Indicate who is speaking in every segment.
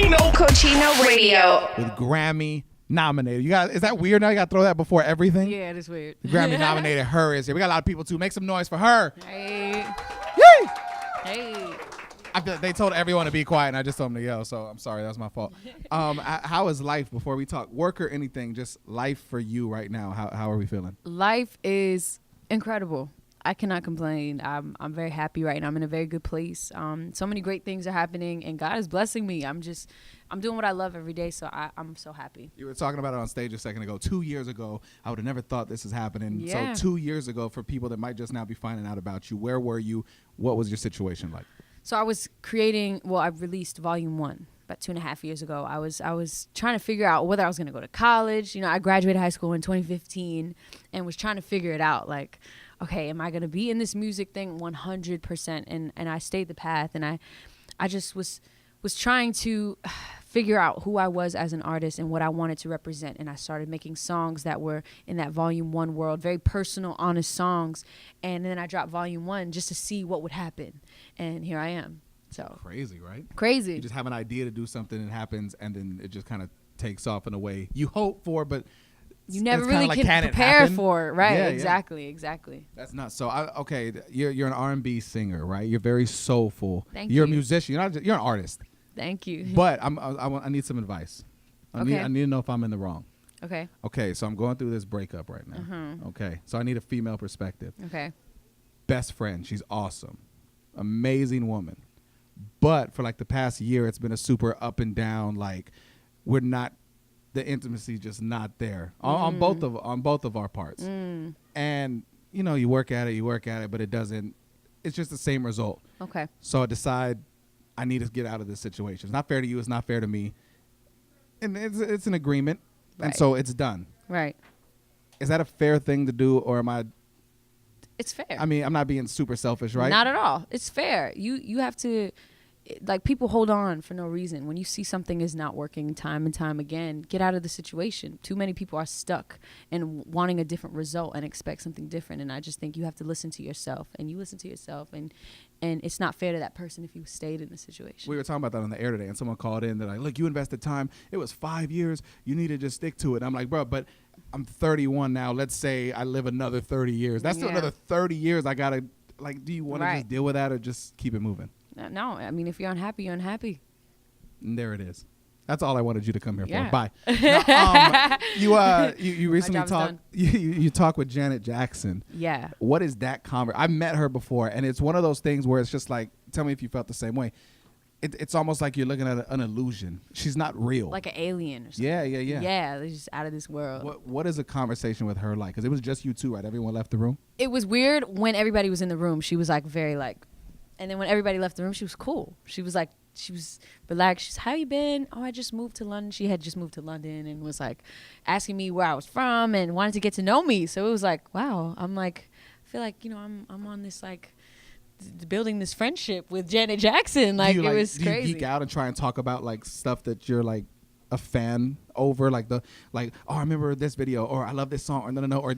Speaker 1: Tino Cochino Radio.
Speaker 2: With Grammy nominated. Is that weird now? You got to throw that before everything?
Speaker 3: Yeah, it is weird.
Speaker 2: Grammy nominated H.E.R. is here. We got a lot of people too. Make some noise for H.E.R.
Speaker 3: Hey.
Speaker 2: Yay!
Speaker 3: Hey.
Speaker 2: They told everyone to be quiet, and I just told them to yell, so I'm sorry. That was my fault. How is life, before we talk work or anything, just life for you right now? How are we feeling?
Speaker 3: Life is incredible. I cannot complain. I'm very happy right now. I'm in a very good place. So many great things are happening, and God is blessing me. I'm doing what I love every day, so I'm so happy.
Speaker 2: You were talking about it on stage a second ago. 2 years ago, I would have never thought this is happening.
Speaker 3: Yeah.
Speaker 2: So 2 years ago, for people that might just now be finding out about you, where were you? What was your situation like?
Speaker 3: So I was I released Volume 1 about 2.5 years ago. I was trying to figure out whether I was going to go to college. I graduated high school in 2015 and was trying to figure it out. Like, okay, am I going to be in this music thing 100%? And I stayed the path, and I just was trying to figure out who I was as an artist and what I wanted to represent. And I started making songs that were in that Volume 1 world, very personal, honest songs. And then I dropped Volume 1 just to see what would happen. And here I am. So
Speaker 2: crazy, right?
Speaker 3: Crazy.
Speaker 2: You just have an idea to do something, and it happens, and then it just kind of takes off in a way you hope for, but
Speaker 3: you never really can prepare for it. Right. Yeah, exactly.
Speaker 2: That's nuts. So you're an R&B singer, right? You're very soulful.
Speaker 3: You're
Speaker 2: a musician. You're an artist.
Speaker 3: Thank you.
Speaker 2: But I need some advice. I need to know if I'm in the wrong.
Speaker 3: Okay.
Speaker 2: So I'm going through this breakup right now.
Speaker 3: Uh-huh.
Speaker 2: Okay. So I need a female perspective.
Speaker 3: Okay.
Speaker 2: Best friend. She's awesome. Amazing woman. But for like the past year, it's been a super up and down. Like, we're not, the intimacy just not there on both of our parts. And you work at it, but it doesn't. It's just the same result.
Speaker 3: Okay.
Speaker 2: So I decide I need to get out of this situation. It's not fair to you. It's not fair to me. And it's an agreement, and so it's done.
Speaker 3: Right.
Speaker 2: Is that a fair thing to do, or am I?
Speaker 3: It's fair.
Speaker 2: I mean, I'm not being super selfish, right?
Speaker 3: Not at all. It's fair. You have to, like, people hold on for no reason. When you see something is not working time and time again, get out of the situation. Too many people are stuck and wanting a different result and expect something different. And I just think you have to listen to yourself, and you listen to yourself, and it's not fair to that person if you stayed in the situation.
Speaker 2: We were talking about that on the air today, and someone called in. They're like, look, you invested time. It was 5 years. You need to just stick to it. And I'm like, bro, but I'm 31 now. Let's say I live another 30 years. That's still another 30 years I got to, like, do you want to just deal with that or just keep it moving?
Speaker 3: No. I mean, if you're unhappy, you're unhappy.
Speaker 2: And there it is. That's all I wanted you to come here for.
Speaker 3: Yeah.
Speaker 2: Bye. Now, you recently talked. You talked with Janet Jackson.
Speaker 3: Yeah.
Speaker 2: What is that conversation? I've met her before, and it's one of those things where it's just like, tell me if you felt the same way. It's almost like you're looking at an illusion. She's not real.
Speaker 3: Like an alien or something.
Speaker 2: Yeah.
Speaker 3: Yeah, they're just out of this world.
Speaker 2: What is a conversation with her like? Because it was just you two, right? Everyone left the room?
Speaker 3: It was weird when everybody was in the room. She was like very like, and then when everybody left the room, she was cool. She was relaxed. She's, how you been? Oh, I just moved to London. She had just moved to London and was like asking me where I was from and wanted to get to know me. So it was like, wow. I'm like, I feel like, I'm on this like building this friendship with Janet Jackson. Like, it was crazy.
Speaker 2: Do you geek out and try and talk about like stuff that you're like a fan over, like oh, I remember this video, or I love this song, or no, or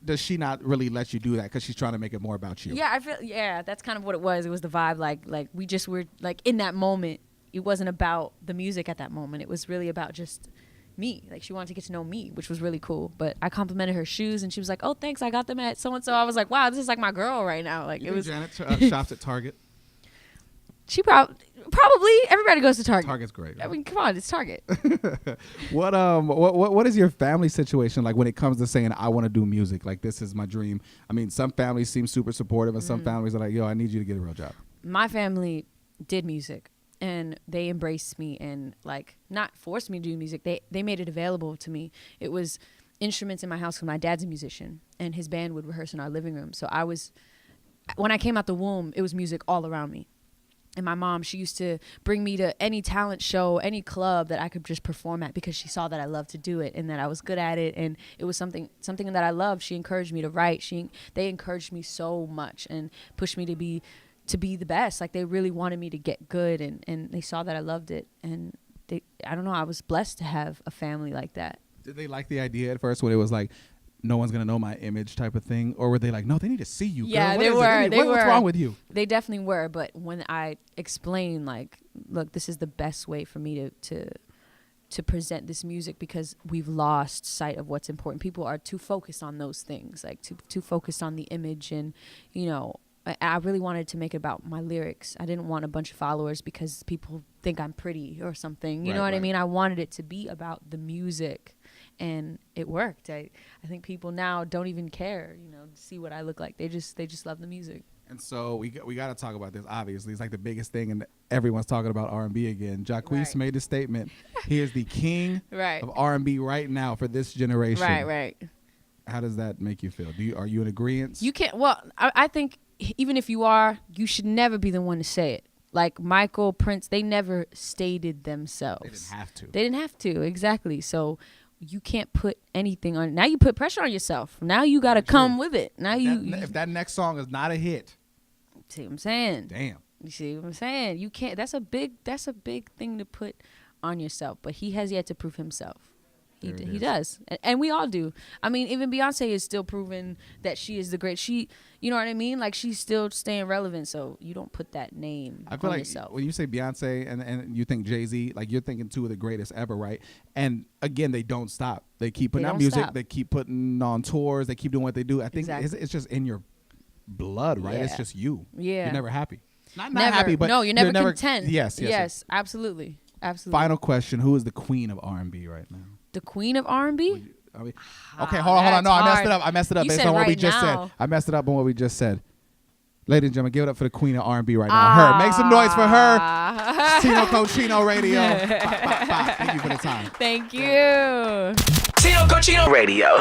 Speaker 2: does she not really let you do that because she's trying to make it more about you?
Speaker 3: Yeah, I feel, that's kind of what it was. It was the vibe, like we just were like in that moment. It wasn't about the music at that moment. It was really about just me. Like, she wanted to get to know me, which was really cool. But I complimented her shoes, and she was like, "Oh, thanks, I got them at so and so." I was like, "Wow, this is like my girl right now." Like,
Speaker 2: you
Speaker 3: it was.
Speaker 2: Janet shops at Target.
Speaker 3: She probably everybody goes to Target.
Speaker 2: Target's great. Right?
Speaker 3: I mean, come on, it's Target.
Speaker 2: What is your family situation like when it comes to saying I want to do music? Like, this is my dream. I mean, some families seem super supportive, and some families are like, yo, I need you to get a real job.
Speaker 3: My family did music, and they embraced me and like not forced me to do music. They made it available to me. It was instruments in my house because my dad's a musician, and his band would rehearse in our living room. So when I came out the womb, it was music all around me. And my mom, she used to bring me to any talent show, any club that I could just perform at because she saw that I loved to do it and that I was good at it. And it was something that I loved. She encouraged me to write. They encouraged me so much and pushed me to be the best. Like, they really wanted me to get good, and they saw that I loved it. And I don't know, I was blessed to have a family like that.
Speaker 2: Did they like the idea at first when it was like, no one's gonna know my image type of thing, or were they like, no, they need to see you?
Speaker 3: Yeah,
Speaker 2: girl.
Speaker 3: they were. They were.
Speaker 2: What's wrong with you?
Speaker 3: They definitely were. But when I explained, like, look, this is the best way for me to present this music, because we've lost sight of what's important. People are too focused on those things, like too focused on the image. And, you know, I really wanted to make it about my lyrics. I didn't want a bunch of followers because people think I'm pretty or something. You know what I mean? I wanted it to be about the music, and it worked. I think people now don't even care, you know, to see what I look like. They just love the music. And
Speaker 2: so we got to talk about this. Obviously, it's like the biggest thing, and everyone's talking about R&B again. Jacquees made the statement. He is the king of R&B right now for this generation.
Speaker 3: Right.
Speaker 2: How does that make you feel? Are you in agreement?
Speaker 3: You can't. Well, I think even if you are, you should never be the one to say it. Like Michael, Prince, they never stated themselves.
Speaker 2: They didn't have to.
Speaker 3: They didn't have to, exactly. So you can't put anything on. Now you put pressure on yourself. Now you got to come with it. Now
Speaker 2: if that next song is not a hit.
Speaker 3: See what I'm saying?
Speaker 2: Damn.
Speaker 3: You see what I'm saying? You can't. That's a big thing to put on yourself. But he has yet to prove himself. He does, and we all do. I mean, even Beyonce is still proving that she is the great. You know what I mean? Like, she's still staying relevant. So you don't put that name
Speaker 2: I feel
Speaker 3: on
Speaker 2: like
Speaker 3: yourself.
Speaker 2: When you say Beyonce and you think Jay-Z, like, you're thinking two of the greatest ever, right? And again, they don't stop. They keep putting out music. Stop. They keep putting on tours. They keep doing what they do. I think it's just in your blood, right? Yeah. It's just you. Yeah. You're never happy. Not happy, but
Speaker 3: no, you're never content.
Speaker 2: Yes,
Speaker 3: absolutely.
Speaker 2: Final question: who is the queen of R&B right now?
Speaker 3: The queen of R&B?
Speaker 2: Okay, hold on. No, I messed it up based on what we just said. I messed it up on what we just said. Ladies and gentlemen, give it up for the queen of R&B right now. Her. Make some noise for her. Tino Cochino Radio. Bye. Thank you for the time.
Speaker 3: Thank you.
Speaker 1: Tino Cochino Radio.